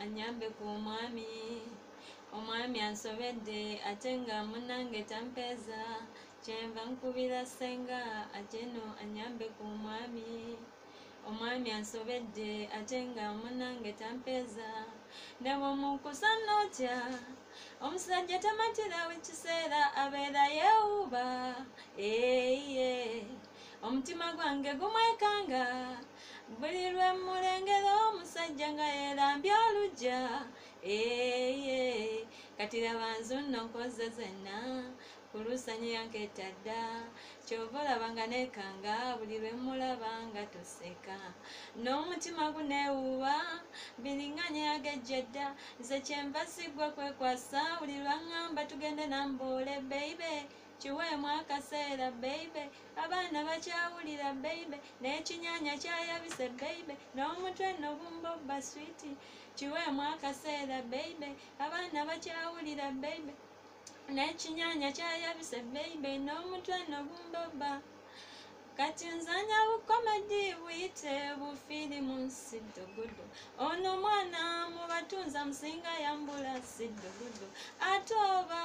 anyambe ku mwami omwami ansobedde ate nga munange tampeza kyenva nkubira senga ateno anyambe ku mwami omwami ansobedde ate nga munange tampeza ne bw'omukusana otya omusajja tamatirawo ekiseera abeera yeewuuba omutima gwange gumwekanga buli lwe mulengera omusajja nga yeerambye oluggya kati laba nzuno nkoze zenna kulusanya yanketta dda kyova olaba nga neekanga buli lwe mulaba nga toseka n'omutima guneewuuba biringanya yagejja dda nze kyenva siggwa kwekwasa buli lwaŋŋamba tugende namboole beibe kiweemu akaseera beibe abaana bakyawulira beibe n'ekinyanya kyayabise beibe n'omutwe nogumbobba switi kiweemu akaseera beibe abaana bakyawulira beibe n'ekinyanya kyayabise beibe n'omutwe nogumbobba kati nzanya bukomedi buyite bufirimu nsiddogodo ono mwana mu batunza musinga yambula siddogodo ate oba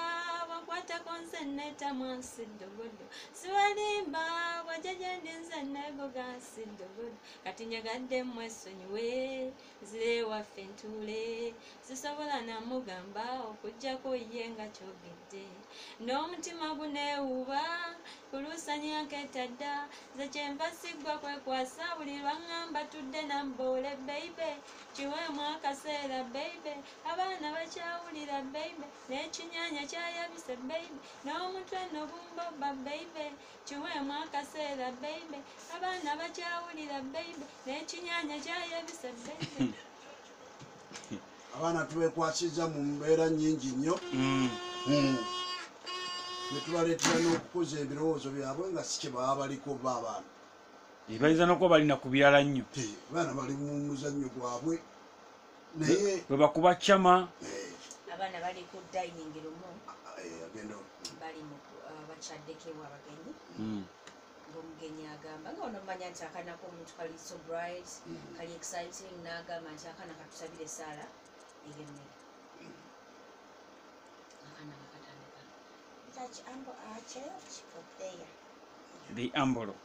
wakwatako nze neetamwa nsiddogodo siwalimba bwajejendi nze neegoga nsiddogodo kati njagadde mwesonyiwe nzire waffe ntuule sisobola namugamba okuggyako ye nga kyogedde n'omutima guneewuuba kulusanya yanketta dda nze kyenva siggwa kwekwasa buli lwaŋŋamba tudde namboole beibe kiweemu akaseera beibe abaana bakyawulira beibe n'ekinyanya kyayabise beibe n'omutwe nogumbobba beibe kiweemu akaseera beibe abaana bakyawulira beibe n'ekinyanya kyayabise beibe abaana tubekwasiza mu mbeera nnyingi nnyo netubaleetera n'okukuza ebirowoozo byabwe nga si kye baba baliko ba abaana bayinza n'okuba balina ku birala nnyo abaana bali mu muzannyo gwabwe naye bwe bakuba cama abaana bali ku dining room agenda bali mu bakyaddekebwa abagenyi ng'omugenyi agamba nga ono manya nti akaana k'omuntu kali so bright kali exciting n'agamba nti akaana katusabire esaala ey'emmere akaana kakatandika Touch amber archer for player. The ambolo.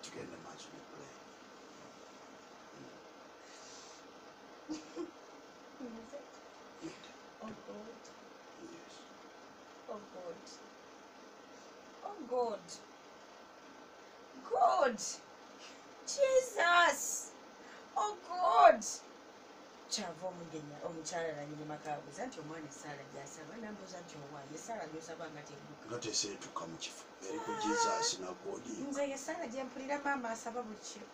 Together match we play. Oh God. Yes. Oh God. Oh God. God. Jesus. Oh God. Chavo omugenya omukyala nanyini makabuza nti omwana esaala gyasaba nambuuza nti owaye esaala gyosaba nga tebuka nga teseetuka mu kifo eri ku Jesus nagoodi nze esaala gyempulira maama asaba buli kiro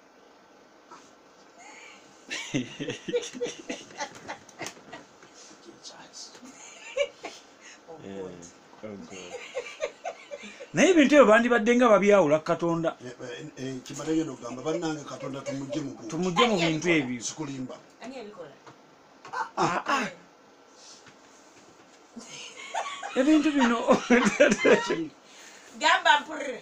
naye ebintu ebyo bandibadde nga babyawula Katonda kimatagenda okugamba bannange Katonda tumugye mu bintu ebyo sikulimba ani ebikola ebintu bino gamba mpurire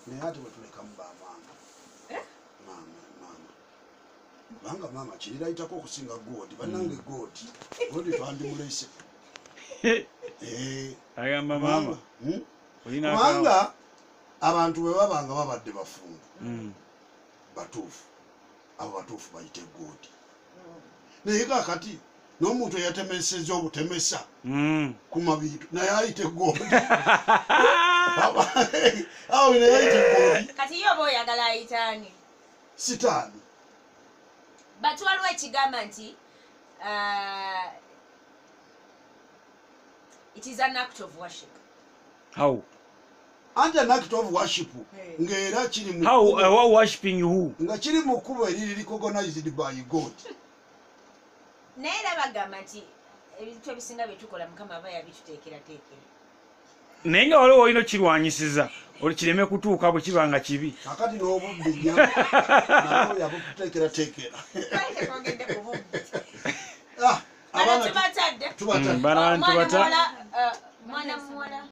naye ate bwetulekamu bamaama kubanga maama kirirayitako okusinga goodi bannange goodi twandimulese agamba maama kubanga abantu bwe babanga babadde bafumbo batuufu abo batuufu bayite goodi naye kakati n'omuntu eyatemeseza obutemesa ku mabiitu naye ayite goodi awo naye ayite goodi kati ye oba oyagala ayitaani sitaani but waliwo ekigamba nti it is an act of worship. How? And an act of worship. Ngera kiri mu how worshiping who? Nga kiri mu kuba eri recognized by God. Naera bagamba nti ebintu ebisinga byetukola Mukama aba yabituteekera. Naye nga waliwo olina kirwanyisiza kireme kutuuka bwe kibanga kibi. Kakati n'obubbi nnyo nabo yabuteekera. Abaana tubatadde. Tubatadde. Mwana muwala